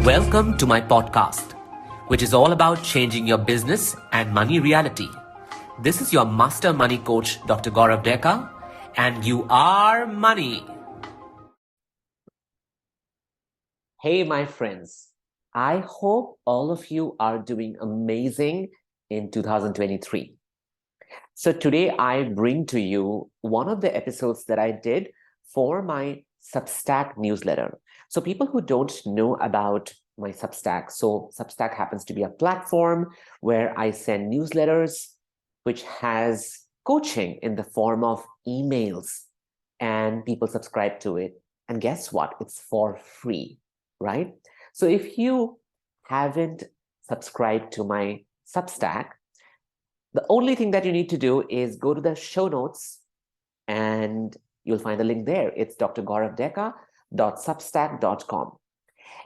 Welcome to my podcast, which is all about changing your business and money reality. This is your master money coach, Dr. Gaurav Deka, and you are money. Hey, my friends. I hope all of you are doing amazing in 2023. So today I bring to you one of the episodes that I did for my Substack newsletter. So people who don't know about my Substack, so Substack happens to be a platform where I send newsletters, which has coaching in the form of emails, and people subscribe to it. And guess what? It's for free, right? So if you haven't subscribed to my Substack, the only thing that you need to do is go to the show notes and you'll find the link there. It's drgauravdeka.substack.com.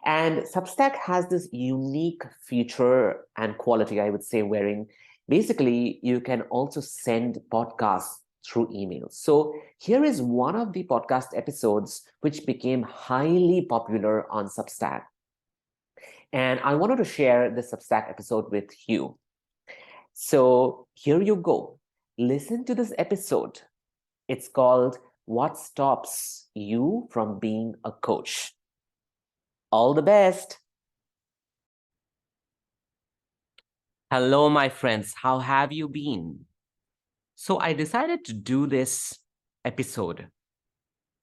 And Substack has this unique feature and quality, I would say, wherein basically you can also send podcasts through emails. So here is one of the podcast episodes which became highly popular on Substack. And I wanted to share this Substack episode with you. So here you go. Listen to this episode. It's called What Stops You from Being a Coach? All the best. Hello, my friends. How have you been? So I decided to do this episode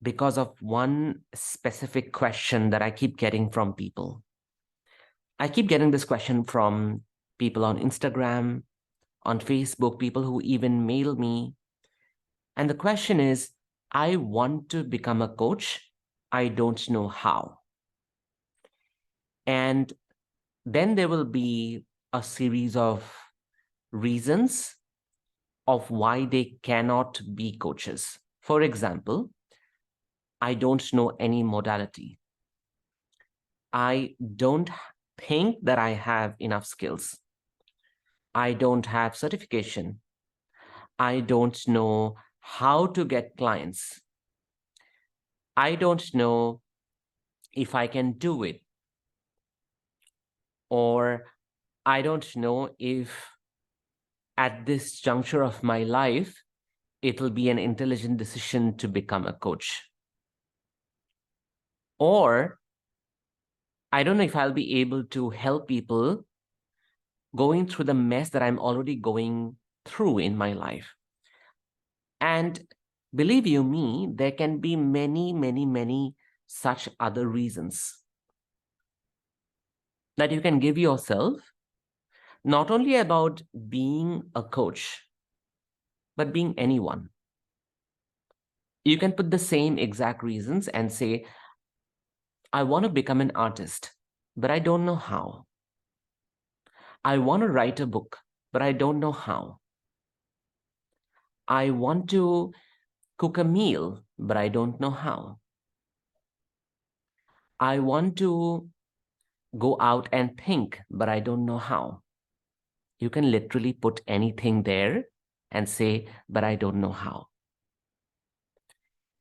because of one specific question that I keep getting from people. I keep getting this question from people on Instagram, on Facebook, people who even mail me. And the question is, I want to become a coach. I don't know how. And then there will be a series of reasons of why they cannot be coaches. For example, I don't know any modality. I don't think that I have enough skills. I don't have certification. I don't know how to get clients. I don't know if I can do it. Or I don't know if at this juncture of my life, it'll be an intelligent decision to become a coach. Or I don't know if I'll be able to help people going through the mess that I'm already going through in my life. And believe you me, there can be many, many, many such other reasons that you can give yourself, not only about being a coach, but being anyone. You can put the same exact reasons and say, I want to become an artist, but I don't know how. I want to write a book, but I don't know how. I want to cook a meal, but I don't know how. I want to go out and think, but I don't know how. You can literally put anything there and say, but I don't know how.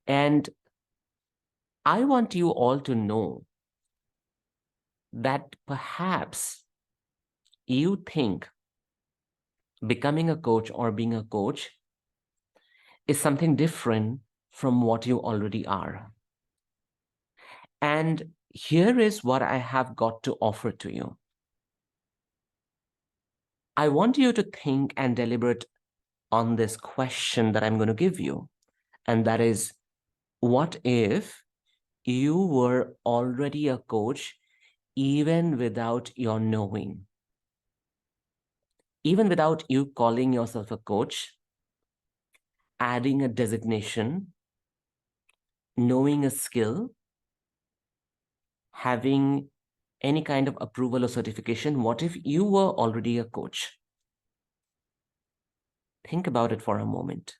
And I want you all to know that perhaps you think becoming a coach or being a coach is something different from what you already are. And here is what I have got to offer to you. I want you to think and deliberate on this question that I'm going to give you. And that is, what if you were already a coach even without your knowing? Even without you calling yourself a coach, adding a designation, knowing a skill, having any kind of approval or certification, what if you were already a coach? Think about it for a moment.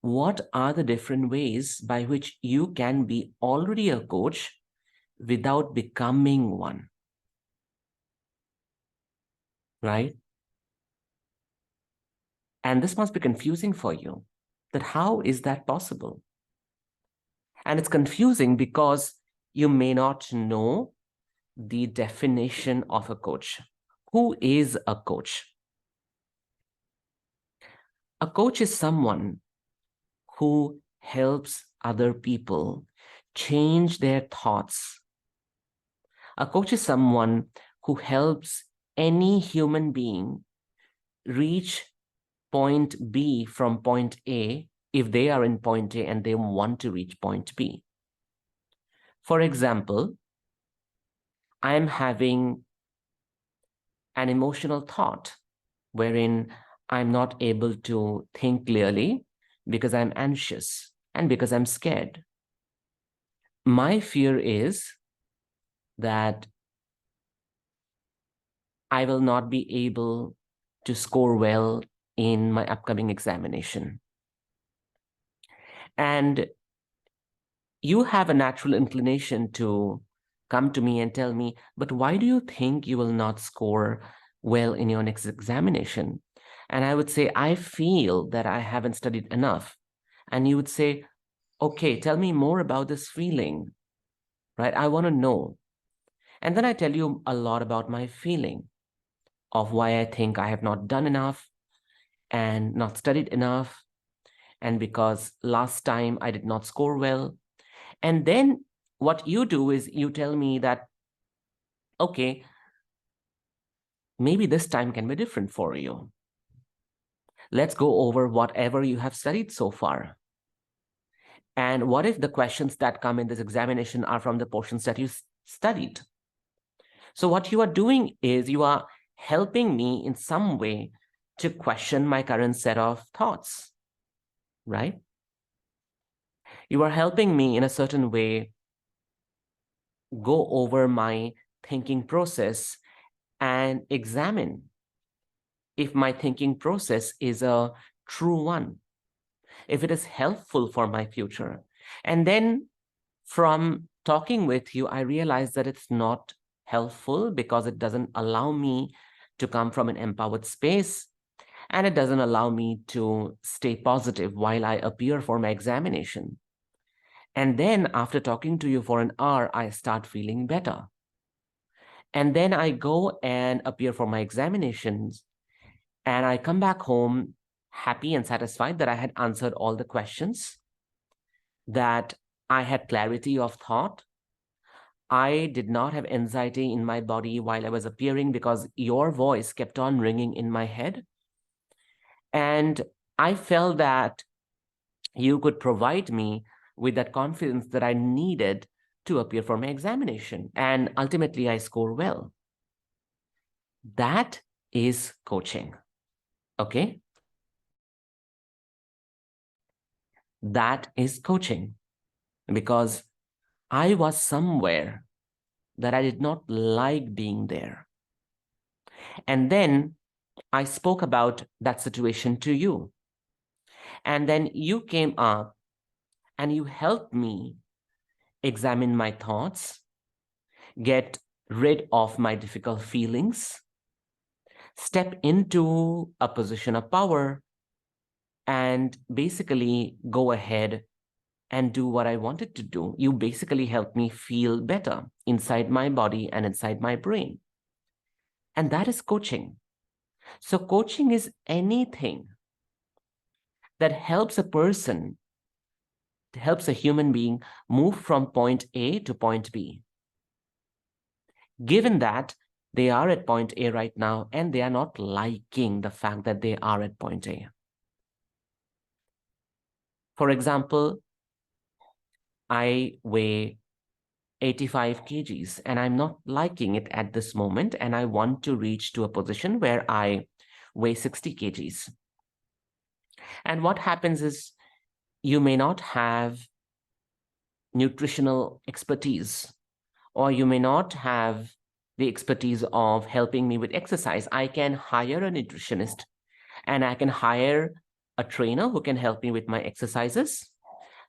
What are the different ways by which you can be already a coach without becoming one? Right? And this must be confusing for you, that how is that possible? And it's confusing because you may not know the definition of a coach. Who is a coach? A coach is someone who helps other people change their thoughts. A coach is someone who helps any human being reach point B from point A if they are in point A and they want to reach point B. For example, I am having an emotional thought wherein I'm not able to think clearly because I'm anxious and because I'm scared. My fear is that I will not be able to score well in my upcoming examination. And you have a natural inclination to come to me and tell me, but why do you think you will not score well in your next examination? And I would say, I feel that I haven't studied enough. And you would say, okay, tell me more about this feeling, right? I want to know. And then I tell you a lot about my feeling of why I think I have not done enough and not studied enough, and because last time I did not score well. And then what you do is you tell me that, okay, maybe this time can be different for you. Let's go over whatever you have studied so far. And what if the questions that come in this examination are from the portions that you studied? So what you are doing is you are helping me in some way to question my current set of thoughts, right? You are helping me in a certain way go over my thinking process and examine if my thinking process is a true one, if it is helpful for my future. And then from talking with you, I realize that it's not helpful because it doesn't allow me to come from an empowered space, and it doesn't allow me to stay positive while I appear for my examination. And then after talking to you for an hour, I start feeling better. And then I go and appear for my examinations, and I come back home happy and satisfied that I had answered all the questions, that I had clarity of thought. I did not have anxiety in my body while I was appearing because your voice kept on ringing in my head. And I felt that you could provide me with that confidence that I needed to appear for my examination. And ultimately, I score well. That is coaching. Okay? That is coaching, because I was somewhere that I did not like being there. And then I spoke about that situation to you. And then you came up and you helped me examine my thoughts, get rid of my difficult feelings, step into a position of power, and basically go ahead and do what I wanted to do. You basically helped me feel better inside my body and inside my brain. And that is coaching. So coaching is anything that helps a person, helps a human being move from point A to point B. Given that they are at point A right now and they are not liking the fact that they are at point A. For example, I weigh 85 kgs and I'm not liking it at this moment, and I want to reach to a position where I weigh 60 kgs. And what happens is you may not have nutritional expertise, or you may not have the expertise of helping me with exercise. I can hire a nutritionist and I can hire a trainer who can help me with my exercises.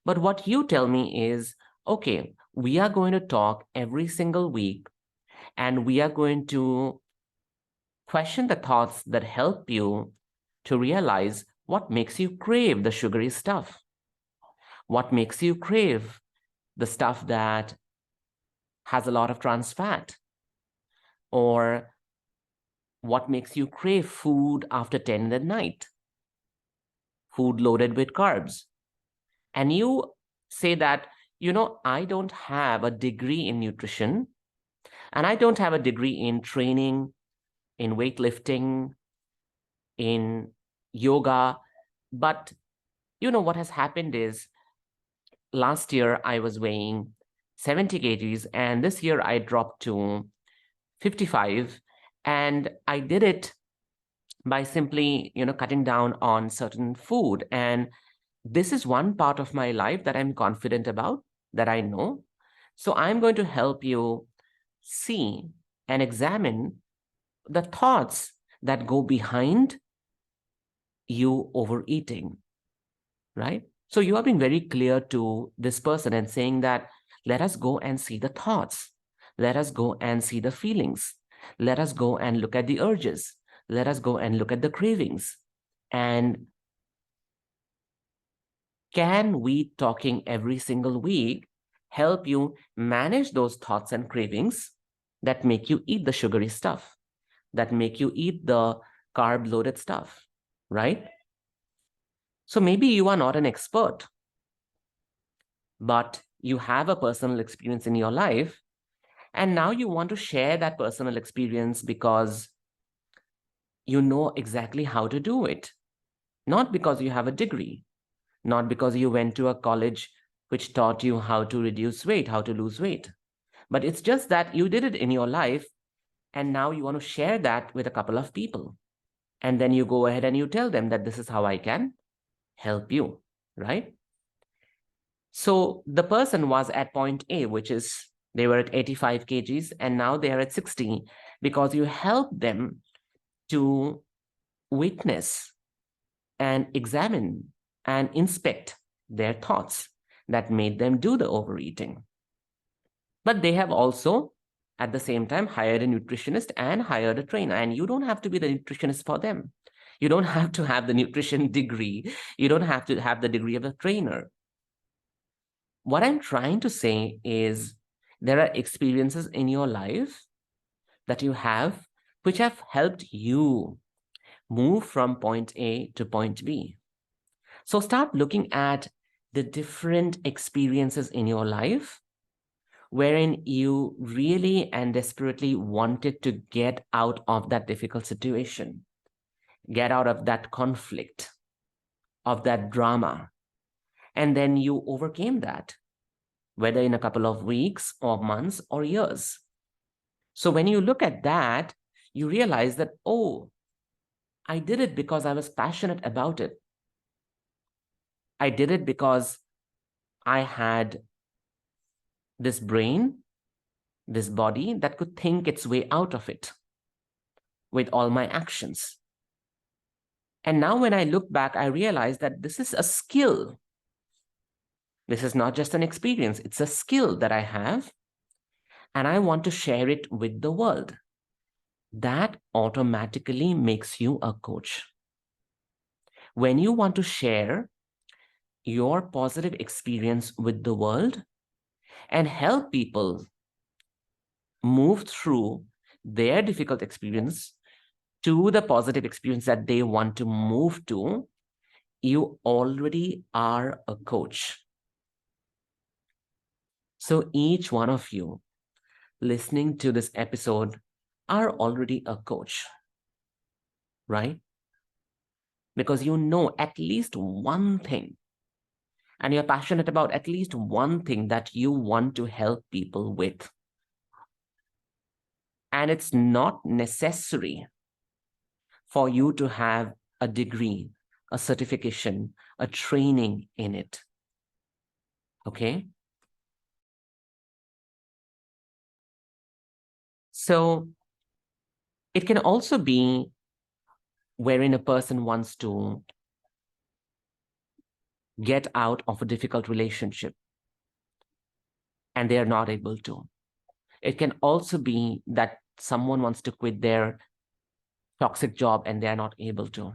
But what you tell me is, okay, we are going to talk every single week and we are going to question the thoughts that help you to realize what makes you crave the sugary stuff, what makes you crave the stuff that has a lot of trans fat, Or what makes you crave food after 10 at night? Food loaded with carbs. And you say that, I don't have a degree in nutrition, and I don't have a degree in training, in weightlifting, in yoga. But what has happened is last year I was weighing 70 kgs, and this year I dropped to 55. And I did it by simply, cutting down on certain food. And this is one part of my life that I'm confident about, that I know. So I'm going to help you see and examine the thoughts that go behind you overeating, right? So you are being very clear to this person and saying that, let us go and see the thoughts. Let us go and see the feelings. Let us go and look at the urges. Let us go and look at the cravings. And can we, talking every single week, help you manage those thoughts and cravings that make you eat the sugary stuff, that make you eat the carb-loaded stuff, right? So maybe you are not an expert, but you have a personal experience in your life, and now you want to share that personal experience because you know exactly how to do it, not because you have a degree, not because you went to a college which taught you how to reduce weight, how to lose weight, but it's just that you did it in your life, and now you want to share that with a couple of people. And then you go ahead and you tell them that this is how I can help you, right? So the person was at point A, which is they were at 85 kgs, and now they are at 60 because you helped them to witness and examine and inspect their thoughts that made them do the overeating. But they have also, at the same time, hired a nutritionist and hired a trainer. And you don't have to be the nutritionist for them. You don't have to have the nutrition degree. You don't have to have the degree of a trainer. What I'm trying to say is there are experiences in your life that you have which have helped you move from point A to point B. So start looking at the different experiences in your life wherein you really and desperately wanted to get out of that difficult situation, get out of that conflict, of that drama, and then you overcame that, whether in a couple of weeks or months or years. So when you look at that, you realize that, oh, I did it because I was passionate about it. I did it because I had this brain, this body that could think its way out of it with all my actions. And now when I look back, I realize that this is a skill. This is not just an experience. It's a skill that I have, and I want to share it with the world. That automatically makes you a coach. When you want to share your positive experience with the world and help people move through their difficult experience to the positive experience that they want to move to, you already are a coach. So each one of you listening to this episode are already a coach, right? Because you know at least one thing, and you're passionate about at least one thing that you want to help people with. And it's not necessary for you to have a degree, a certification, a training in it. Okay? So it can also be wherein a person wants to get out of a difficult relationship and they are not able to. It can also be that someone wants to quit their toxic job and they are not able to.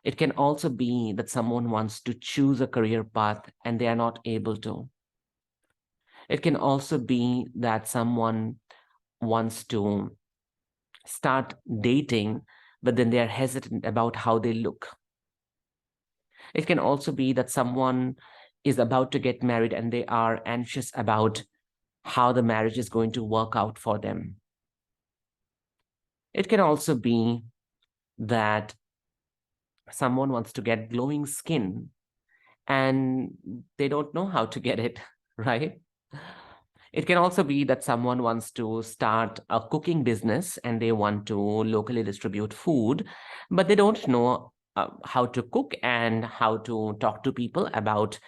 It can also be that someone wants to choose a career path and they are not able to. It can also be that someone wants to start dating, but then they are hesitant about how they look. It can also be that someone is about to get married and they are anxious about how the marriage is going to work out for them. It can also be that someone wants to get glowing skin and they don't know how to get it, right? It can also be that someone wants to start a cooking business and they want to locally distribute food, but they don't know how to cook and how to talk to people about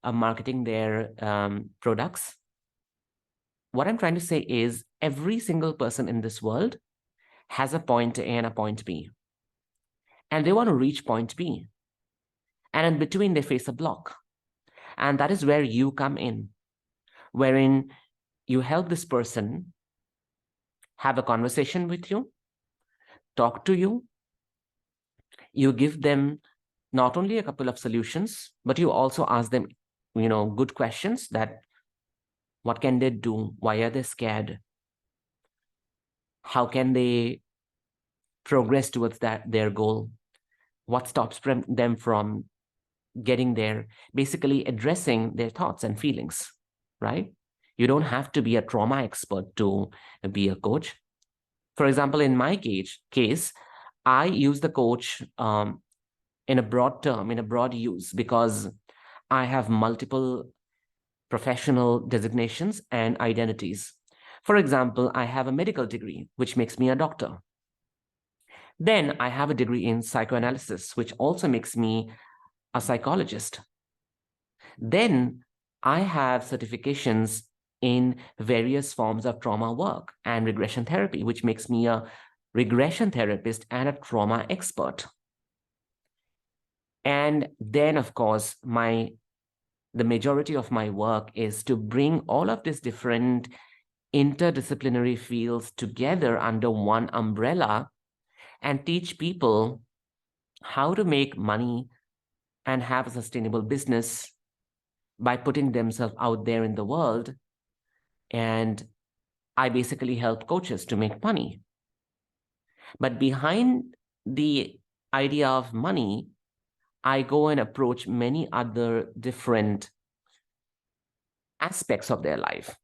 marketing their products. What I'm trying to say is every single person in this world has a point A and a point B, and they want to reach point B. And in between, they face a block. And that is where you come in, wherein you help this person have a conversation with you, talk to you. You give them not only a couple of solutions, but you also ask them, good questions that what can they do? Why are they scared? How can they progress towards their goal? What stops them from getting there? Basically addressing their thoughts and feelings, right? You don't have to be a trauma expert to be a coach. For example, in my case, I use the coach in a broad term, in a broad use, because I have multiple professional designations and identities. For example, I have a medical degree, which makes me a doctor. Then I have a degree in psychoanalysis, which also makes me a psychologist. Then I have certifications in various forms of trauma work and regression therapy, which makes me a regression therapist and a trauma expert. And then, of course, the majority of my work is to bring all of these different interdisciplinary fields together under one umbrella and teach people how to make money and have a sustainable business by putting themselves out there in the world. And I basically help coaches to make money. But behind the idea of money, I go and approach many other different aspects of their life,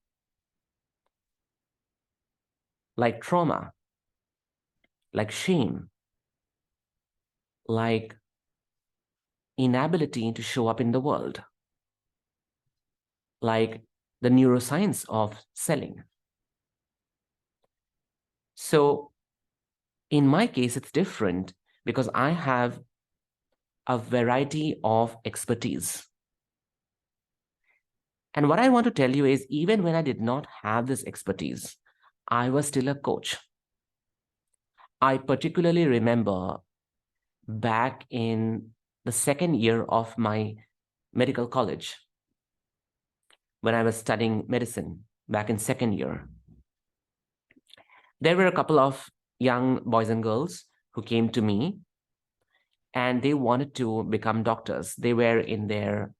like trauma, like shame, like inability to show up in the world, like the neuroscience of selling. So in my case, it's different because I have a variety of expertise. And what I want to tell you is, even when I did not have this expertise, I was still a coach. I particularly remember back in the second year of my medical college, when I was studying medicine back in second year, there were a couple of young boys and girls who came to me and they wanted to become doctors. They were in their,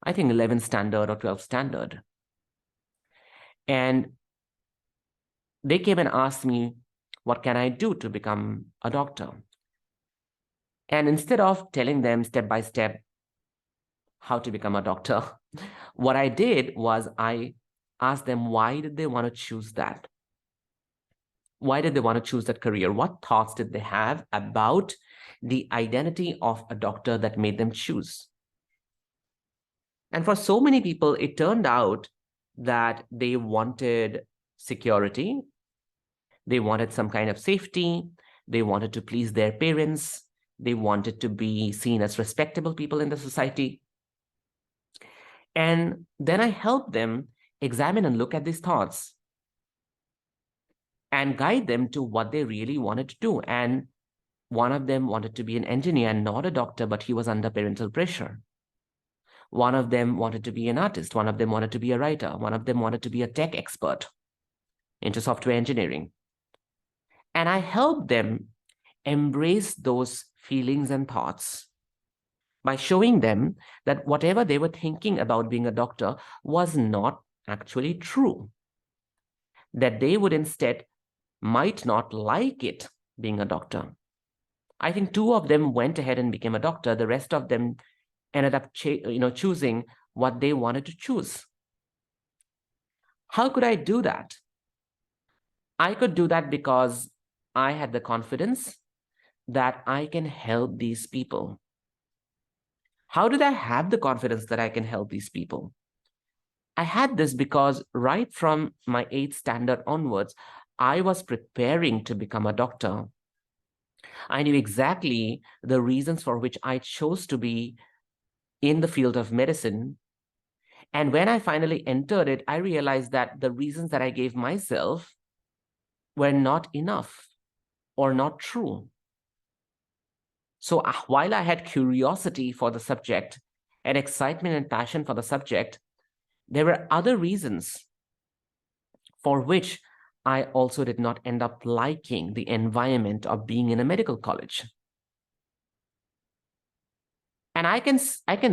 I think, 11th standard or 12th standard. And they came and asked me, what can I do to become a doctor? And instead of telling them step by step how to become a doctor, what I did was I asked them, why did they want to choose that? Why did they want to choose that career? What thoughts did they have about the identity of a doctor that made them choose? And for so many people, it turned out that they wanted security, they wanted some kind of safety, they wanted to please their parents, they wanted to be seen as respectable people in the society. And then I helped them examine and look at these thoughts and guide them to what they really wanted to do. And one of them wanted to be an engineer and not a doctor, but he was under parental pressure. One of them wanted to be an artist. One of them wanted to be a writer. One of them wanted to be a tech expert into software engineering. And I helped them embrace those feelings and thoughts by showing them that whatever they were thinking about being a doctor was not actually true. That they would instead might not like it being a doctor. I think 2 of them went ahead and became a doctor. The rest of them ended up choosing what they wanted to choose. How could I do that? I could do that because I had the confidence that I can help these people. How did I have the confidence that I can help these people? I had this because right from my 8th standard onwards, I was preparing to become a doctor. I knew exactly the reasons for which I chose to be in the field of medicine. And when I finally entered it, I realized that the reasons that I gave myself were not enough or not true. So while I had curiosity for the subject and excitement and passion for the subject, there were other reasons for which I also did not end up liking the environment of being in a medical college. And I can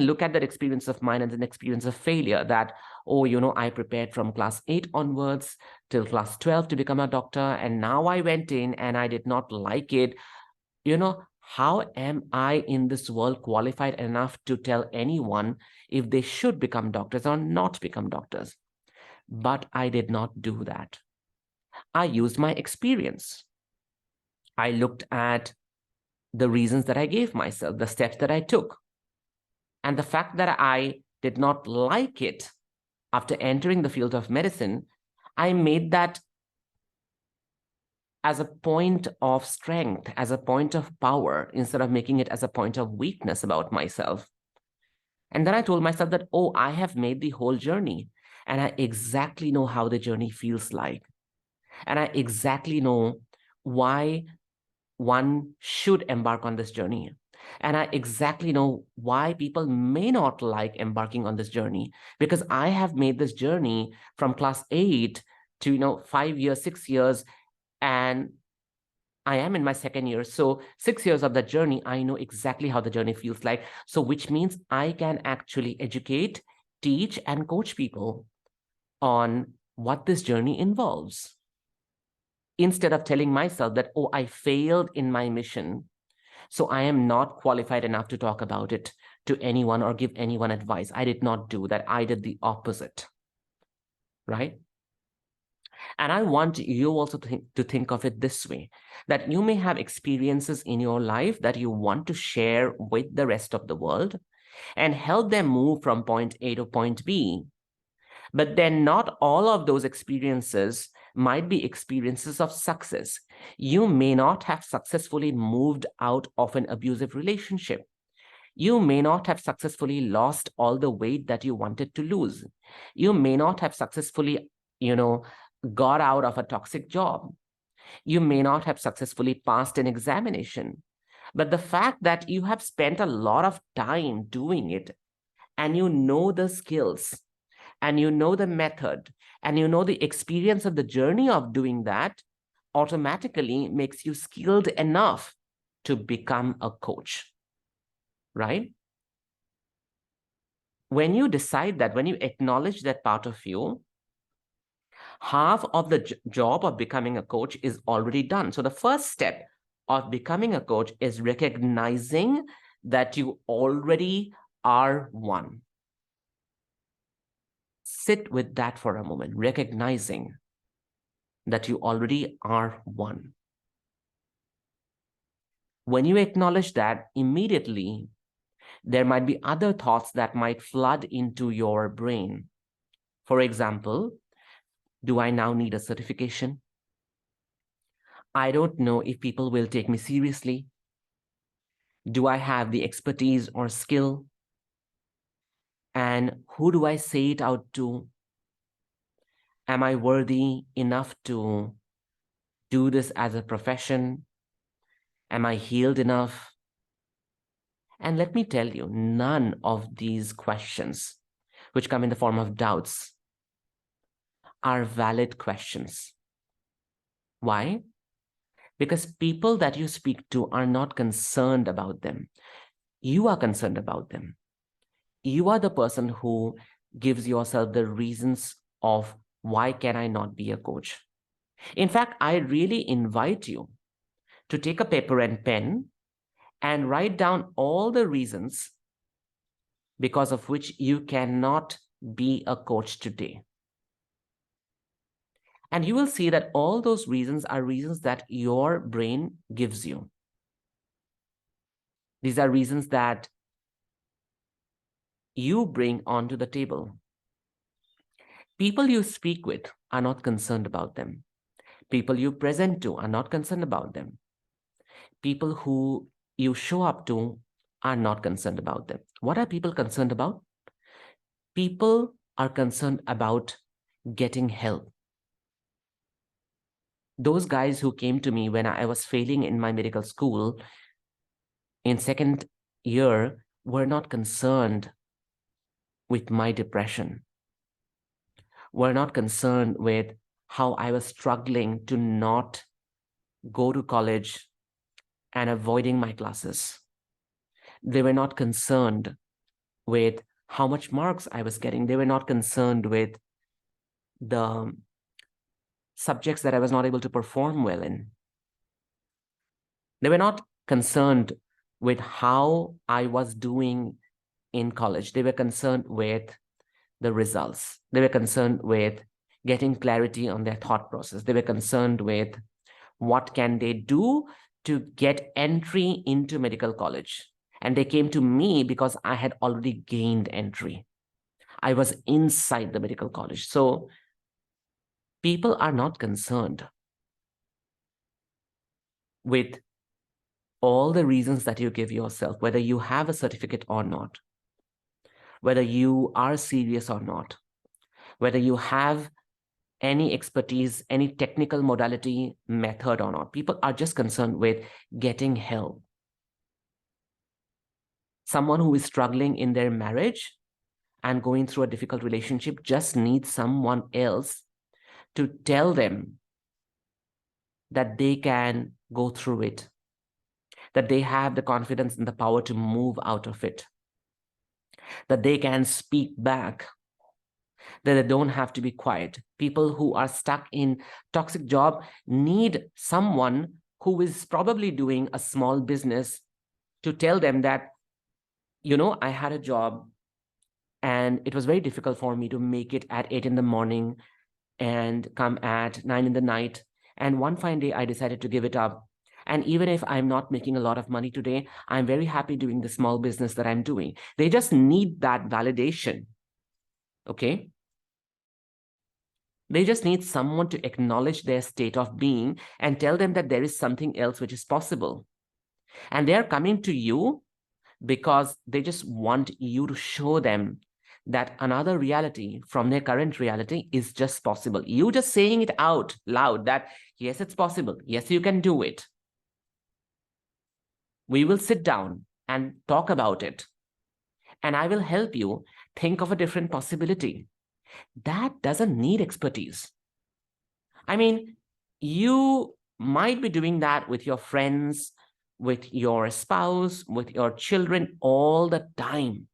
look at that experience of mine as an experience of failure that, I prepared from class 8 onwards till class 12 to become a doctor. And now I went in and I did not like it. How am I in this world qualified enough to tell anyone if they should become doctors or not become doctors? But I did not do that. I used my experience. I looked at the reasons that I gave myself, the steps that I took. And the fact that I did not like it after entering the field of medicine, I made that as a point of strength, as a point of power, instead of making it as a point of weakness about myself. And then I told myself that, I have made the whole journey and I exactly know how the journey feels like. And I exactly know why one should embark on this journey. And I exactly know why people may not like embarking on this journey, because I have made this journey from class 8 to 5 years, 6 years, and I am in my 2nd year. So 6 years of that journey, I know exactly how the journey feels like. So which means I can actually educate, teach, and coach people on what this journey involves. Instead of telling myself that, I failed in my mission, so I am not qualified enough to talk about it to anyone or give anyone advice. I did not do that. I did the opposite, right? And I want you also to think of it this way, that you may have experiences in your life that you want to share with the rest of the world and help them move from point A to point B. But then not all of those experiences might be experiences of success. You may not have successfully moved out of an abusive relationship. You may not have successfully lost all the weight that you wanted to lose. You may not have successfully, got out of a toxic job. You may not have successfully passed an examination. But the fact that you have spent a lot of time doing it and you know the skills and you know the method and you know the experience of the journey of doing that automatically makes you skilled enough to become a coach, right? When you decide that, when you acknowledge that part of you, half of the job of becoming a coach is already done. So the first step of becoming a coach is recognizing that you already are one. Sit with that for a moment, recognizing that you already are one. When you acknowledge that, immediately there might be other thoughts that might flood into your brain. For example, do I now need a certification? I don't know if people will take me seriously. Do I have the expertise or skill? And who do I say it out to? Am I worthy enough to do this as a profession? Am I healed enough? And let me tell you, none of these questions, which come in the form of doubts, are valid questions. Why? Because people that you speak to are not concerned about them. You are concerned about them. You are the person who gives yourself the reasons of why can I not be a coach? In fact, I really invite you to take a paper and pen and write down all the reasons because of which you cannot be a coach today. And you will see that all those reasons are reasons that your brain gives you. These are reasons that you bring onto the table. People you speak with are not concerned about them. People you present to are not concerned about them. People who you show up to are not concerned about them. What are people concerned about? People are concerned about getting help. Those guys who came to me when I was failing in my medical school in second year were not concerned with my depression, were not concerned with how I was struggling to not go to college and avoiding my classes. They were not concerned with how much marks I was getting. They were not concerned with the subjects that I was not able to perform well in. They were not concerned with how I was doing in college. They were concerned with the results. They were concerned with getting clarity on their thought process. They were concerned with what can they do to get entry into medical college. And they came to me because I had already gained entry. I was inside the medical college. So people are not concerned with all the reasons that you give yourself, whether you have a certificate or not, whether you are serious or not, whether you have any expertise, any technical modality, method or not. People are just concerned with getting help. Someone who is struggling in their marriage and going through a difficult relationship just needs someone else to tell them that they can go through it, that they have the confidence and the power to move out of it, that they can speak back, that they don't have to be quiet. People who are stuck in toxic job need someone who is probably doing a small business to tell them that, you know, I had a job and it was very difficult for me to make it at 8 in the morning and come at 9 in the night. And one fine day, I decided to give it up. And even if I'm not making a lot of money today, I'm very happy doing the small business that I'm doing. They just need that validation, okay? They just need someone to acknowledge their state of being and tell them that there is something else which is possible. And they're coming to you because they just want you to show them that another reality from their current reality is just possible. You just saying it out loud that, yes, it's possible. Yes, you can do it. We will sit down and talk about it. And I will help you think of a different possibility. That doesn't need expertise. I mean, you might be doing that with your friends, with your spouse, with your children all the time.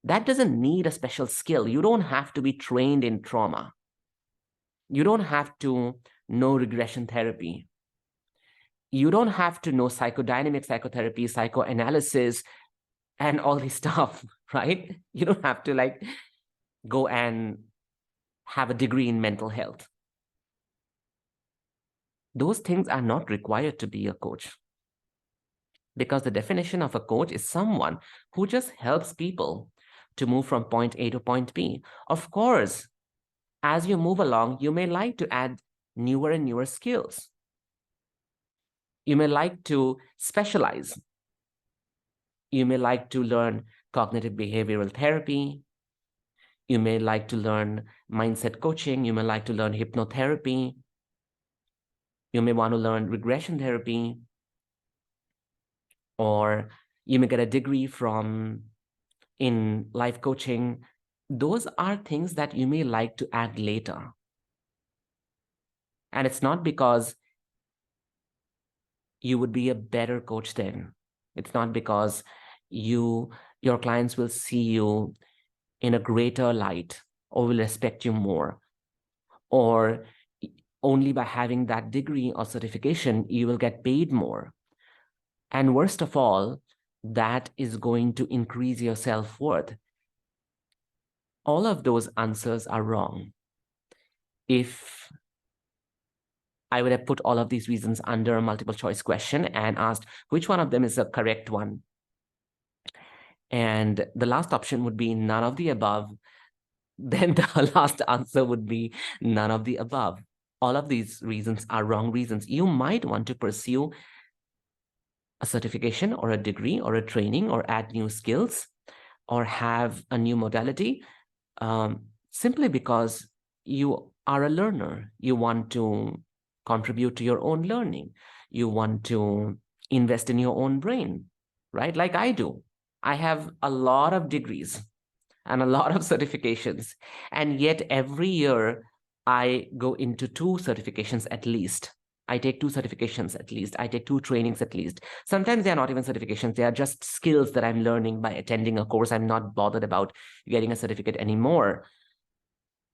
That doesn't need a special skill. You don't have to be trained in trauma. You don't have to know regression therapy. You don't have to know psychodynamic psychotherapy, psychoanalysis, and all this stuff, right? You don't have to like go and have a degree in mental health. Those things are not required to be a coach. Because the definition of a coach is someone who just helps people to move from point A to point B. Of course, as you move along, you may like to add newer and newer skills. You may like to specialize. You may like to learn cognitive behavioral therapy. You may like to learn mindset coaching. You may like to learn hypnotherapy. You may want to learn regression therapy. Or you may get a degree in life coaching. Those are things that you may like to add later. And it's not because you would be a better coach then. It's not because your clients will see you in a greater light or will respect you more, or only by having that degree or certification, you will get paid more. And worst of all, that is going to increase your self-worth. All of those answers are wrong. If I would have put all of these reasons under a multiple choice question and asked which one of them is the correct one, and the last option would be none of the above, then the last answer would be none of the above. All of these reasons are wrong reasons. You might want to pursue a certification or a degree or a training or add new skills or have a new modality simply because you are a learner. You want to contribute to your own learning. You want to invest in your own brain, right? Like I do. I have a lot of degrees and a lot of certifications. And yet every year I go into 2 certifications at least. I take 2 certifications at least. I take 2 trainings at least. Sometimes they're not even certifications. They are just skills that I'm learning by attending a course. I'm not bothered about getting a certificate anymore.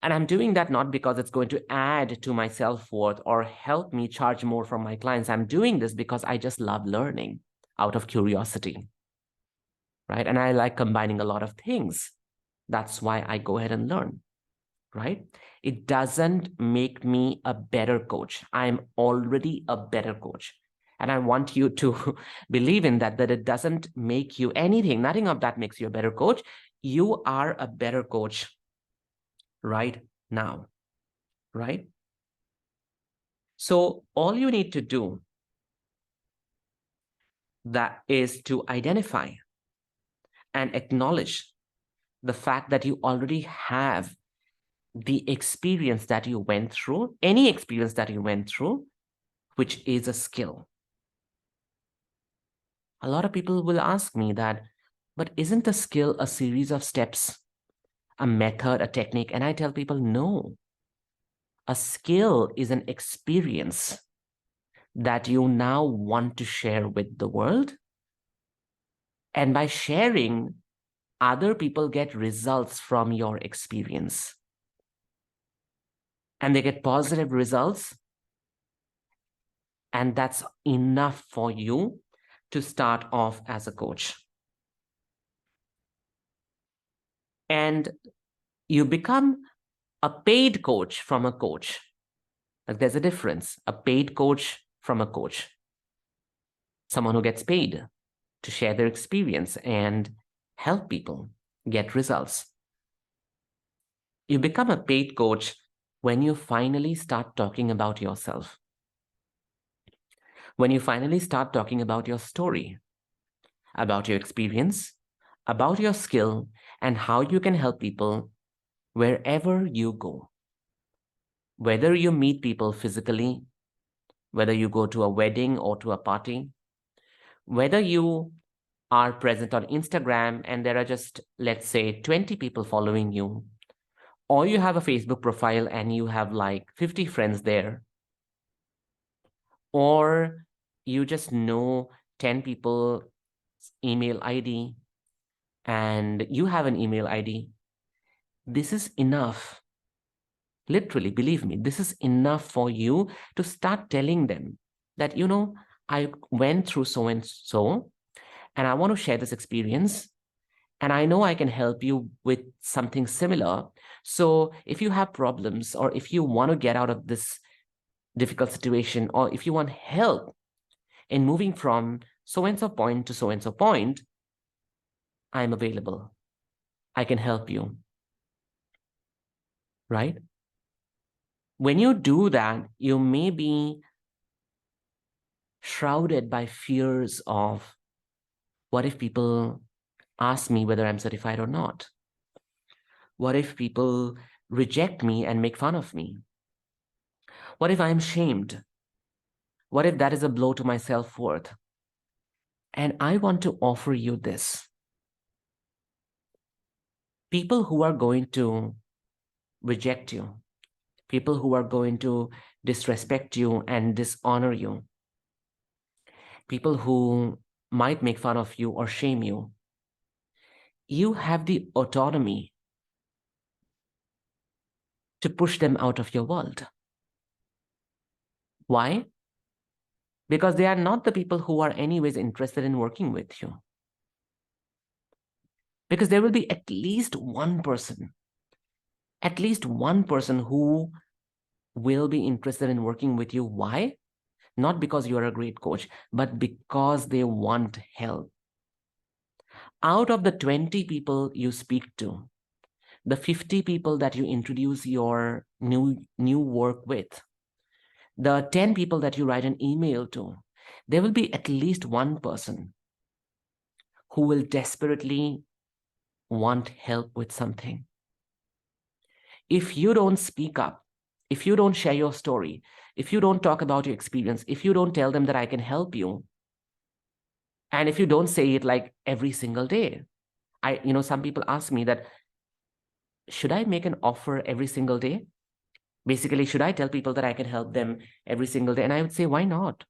And I'm doing that not because it's going to add to my self-worth or help me charge more from my clients. I'm doing this because I just love learning out of curiosity, right? And I like combining a lot of things. That's why I go ahead and learn, right? It doesn't make me a better coach. I'm already a better coach. And I want you to believe in that it doesn't make you anything. Nothing of that makes you a better coach. You are a better coach right now, right? So all you need to do that is to identify and acknowledge the fact that you already have the experience that you went through, any experience that you went through, which is a skill. A lot of people will ask me that, but isn't a skill a series of steps, a method, a technique? And I tell people, no. A skill is an experience that you now want to share with the world. And by sharing, other people get results from your experience. And they get positive results. And that's enough for you to start off as a coach. And you become a paid coach from a coach. Like there's a difference, a paid coach from a coach. Someone who gets paid to share their experience and help people get results. You become a paid coach when you finally start talking about yourself. When you finally start talking about your story, about your experience, about your skill, and how you can help people wherever you go. Whether you meet people physically, whether you go to a wedding or to a party, whether you are present on Instagram and there are just, let's say, 20 people following you, or you have a Facebook profile and you have like 50 friends there, or you just know 10 people's email ID and you have an email ID, this is enough. Literally, believe me, this is enough for you to start telling them that, you know, I went through so and so, and I want to share this experience. And I know I can help you with something similar. So if you have problems, or if you want to get out of this difficult situation, or if you want help in moving from so-and-so point to so-and-so point, I'm available. I can help you. Right? When you do that, you may be shrouded by fears of, what if people ask me whether I'm certified or not? What if people reject me and make fun of me? What if I'm shamed? What if that is a blow to my self-worth? And I want to offer you this. People who are going to reject you, people who are going to disrespect you and dishonor you, people who might make fun of you or shame you, you have the autonomy to push them out of your world. Why? Because they are not the people who are anyways interested in working with you. Because there will be at least one person who will be interested in working with you. Why? Not because you are a great coach, but because they want help. Out of the 20 people you speak to, the 50 people that you introduce your new work with, the 10 people that you write an email to, there will be at least one person who will desperately want help with something. If you don't speak up, if you don't share your story, if you don't talk about your experience, if you don't tell them that I can help you, and if you don't say it like every single day, some people ask me that, should I make an offer every single day? Basically, should I tell people that I can help them every single day? And I would say, why not?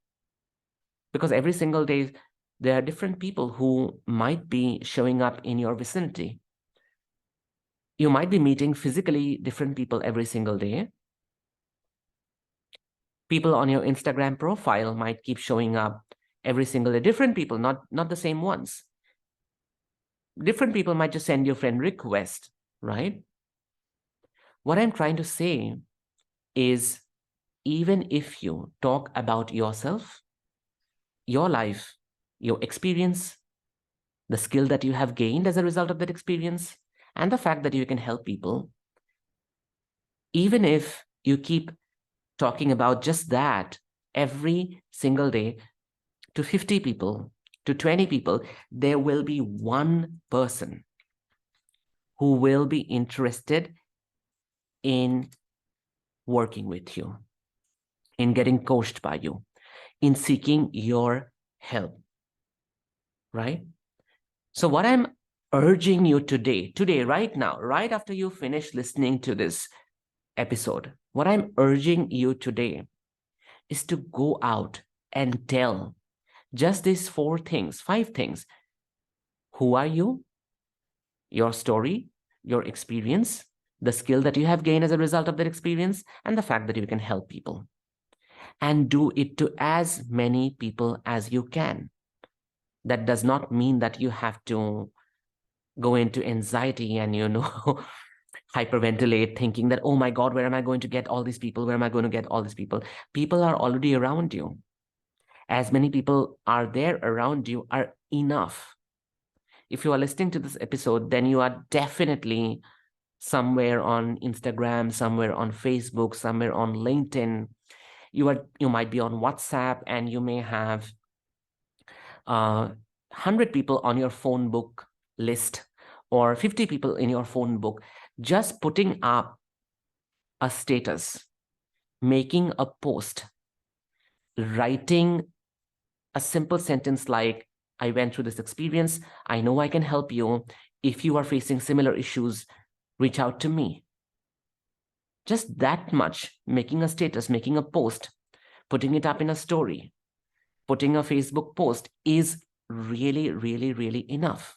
Because every single day, there are different people who might be showing up in your vicinity. You might be meeting physically different people every single day. People on your Instagram profile might keep showing up every single day. Different people, not the same ones. Different people might just send you a friend request, right? What I'm trying to say is, even if you talk about yourself, your life, your experience, the skill that you have gained as a result of that experience, and the fact that you can help people, even if you keep talking about just that every single day to 50 people, to 20 people, there will be one person who will be interested in working with you, in getting coached by you, in seeking your help, right? So what I'm urging you today, right now, right after you finish listening to this episode, what I'm urging you today is to go out and tell just these 5 things. Who are you? Your story, your experience, the skill that you have gained as a result of that experience, and the fact that you can help people. And do it to as many people as you can. That does not mean that you have to go into anxiety and, hyperventilate, thinking that, oh my God, where am I going to get all these people? Where am I going to get all these people? People are already around you. As many people are there around you are enough. If you are listening to this episode, then you are definitely somewhere on Instagram, somewhere on Facebook, somewhere on LinkedIn. You might be on WhatsApp, and you may have 100 people on your phone book list, or 50 people in your phone book, just putting up a status, making a post, writing a simple sentence like, I went through this experience. I know I can help you. If you are facing similar issues, reach out to me. Just that much, making a status, making a post, putting it up in a story, putting a Facebook post is really, really, really enough.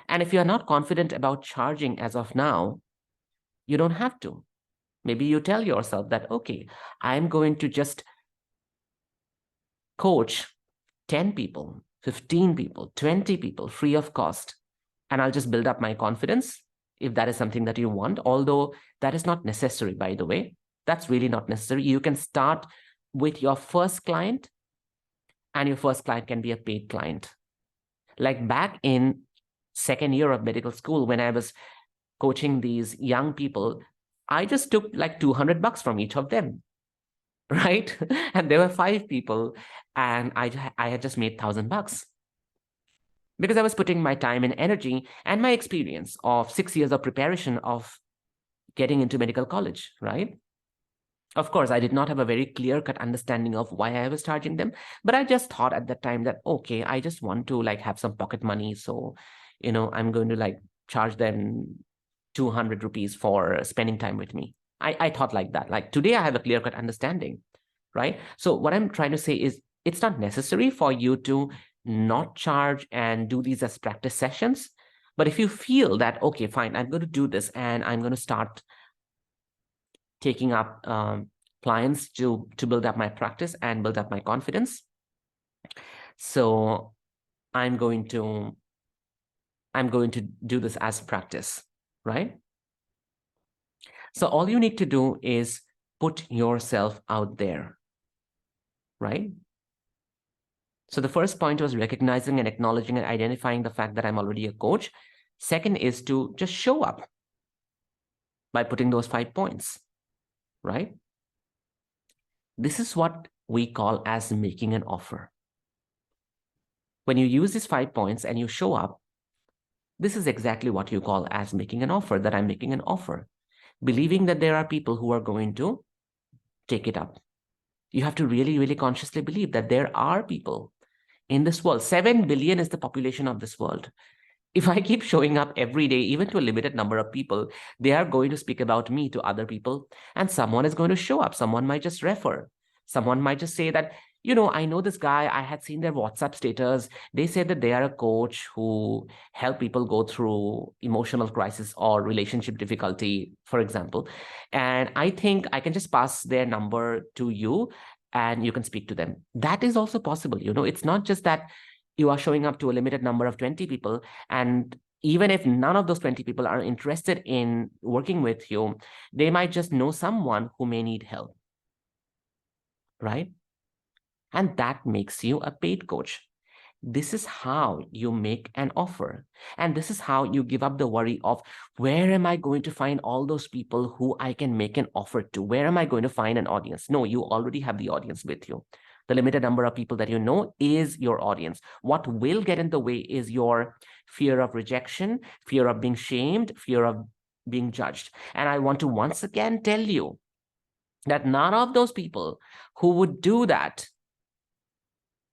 And if you're not confident about charging as of now, you don't have to. Maybe you tell yourself that, okay, I'm going to just coach 10 people, 15 people, 20 people free of cost, and I'll just build up my confidence if that is something that you want, although that is not necessary, by the way. That's really not necessary. You can start with your first client, and your first client can be a paid client. Like back in second year of medical school, when I was coaching these young people, I just took like $200 from each of them, right? And there were 5 people, and I had just made $1,000 because I was putting my time and energy and my experience of 6 years of preparation of getting into medical college, right? Of course, I did not have a very clear-cut understanding of why I was charging them, but I just thought at that time that, okay, I just want to like have some pocket money. So, I'm going to like charge them 200 rupees for spending time with me. I thought like that. Like today I have a clear-cut understanding, right? So what I'm trying to say is, it's not necessary for you to not charge and do these as practice sessions. But if you feel that, okay, fine, I'm going to do this and I'm going to start taking up clients to build up my practice and build up my confidence. So I'm going to do this as practice, right? So all you need to do is put yourself out there, right? So the first point was recognizing and acknowledging and identifying the fact that I'm already a coach. Second is to just show up by putting those 5 points, right? This is what we call as making an offer. When you use these 5 points and you show up, this is exactly what you call as making an offer, that I'm making an offer, believing that there are people who are going to take it up. You have to really, really consciously believe that there are people in this world. 7 billion is the population of this world. If I keep showing up every day, even to a limited number of people, they are going to speak about me to other people, and someone is going to show up. Someone might just refer. Someone might just say that, I know this guy, I had seen their WhatsApp status. They said that they are a coach who help people go through emotional crisis or relationship difficulty, for example. And I think I can just pass their number to you and you can speak to them. That is also possible. It's not just that you are showing up to a limited number of 20 people, and even if none of those 20 people are interested in working with you, they might just know someone who may need help, right? And that makes you a paid coach. This is how you make an offer. And this is how you give up the worry of, where am I going to find all those people who I can make an offer to? Where am I going to find an audience? No, you already have the audience with you. The limited number of people that you know is your audience. What will get in the way is your fear of rejection, fear of being shamed, fear of being judged. And I want to once again tell you that none of those people who would do that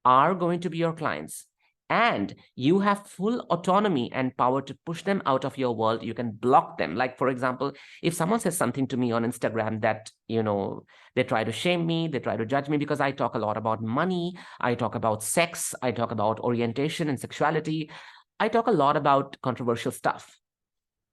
are going to be your clients. And you have full autonomy and power to push them out of your world. You can block them. Like, for example, if someone says something to me on Instagram that, they try to shame me, they try to judge me because I talk a lot about money, I talk about sex, I talk about orientation and sexuality, I talk a lot about controversial stuff.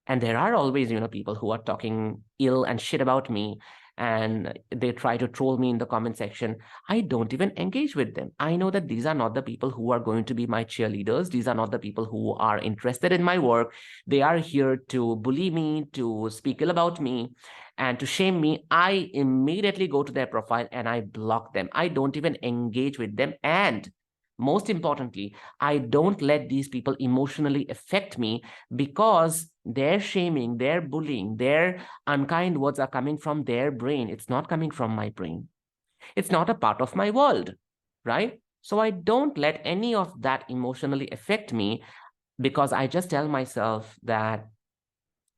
And there are always, people who are talking ill and shit about me, and they try to troll me in the comment section. I don't even engage with them. I know that these are not the people who are going to be my cheerleaders. These are not the people who are interested in my work. They are here to bully me, to speak ill about me, and to shame me. I immediately go to their profile and I block them. I don't even engage with them. And most importantly, I don't let these people emotionally affect me, because their shaming, their bullying, their unkind words are coming from their brain. It's not coming from my brain. It's not a part of my world, right? So I don't let any of that emotionally affect me, because I just tell myself that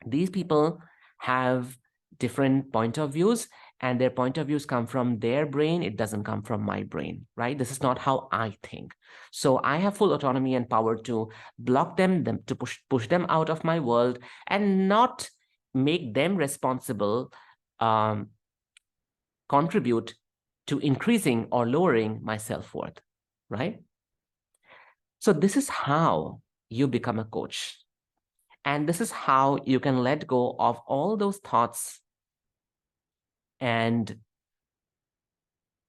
these people have different point of views, and their point of views come from their brain. It doesn't come from my brain, right? This is not how I think. So I have full autonomy and power to block them to push them out of my world, and not make them responsible, contribute to increasing or lowering my self-worth, right? So this is how you become a coach. And this is how you can let go of all those thoughts and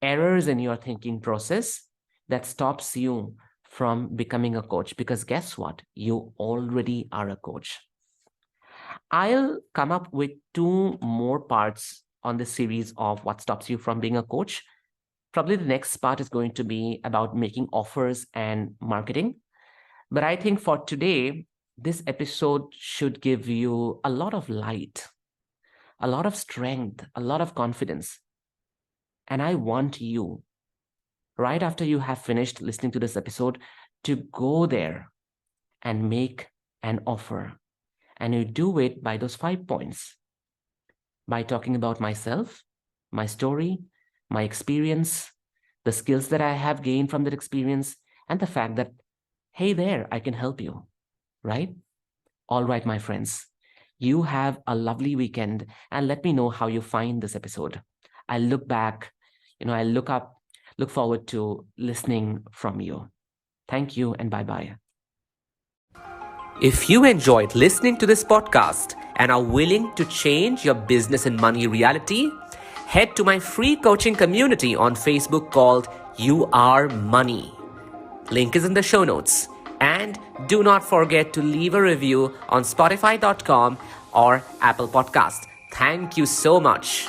errors in your thinking process that stops you from becoming a coach. Because guess what? You already are a coach. I'll come up with 2 more parts on this series of what stops you from being a coach. Probably the next part is going to be about making offers and marketing. But I think for today, this episode should give you a lot of light, a lot of strength, a lot of confidence. And I want you, right after you have finished listening to this episode, to go there and make an offer. And you do it by those 5 points. By talking about myself, my story, my experience, the skills that I have gained from that experience, and the fact that, hey there, I can help you, right? All right, my friends, you have a lovely weekend, and let me know how you find this episode. I'll look back, I'll look forward to listening from you. Thank you, and bye-bye. If you enjoyed listening to this podcast and are willing to change your business and money reality, head to my free coaching community on Facebook called You Are Money. Link is in the show notes. And do not forget to leave a review on Spotify.com or Apple Podcast. Thank you so much.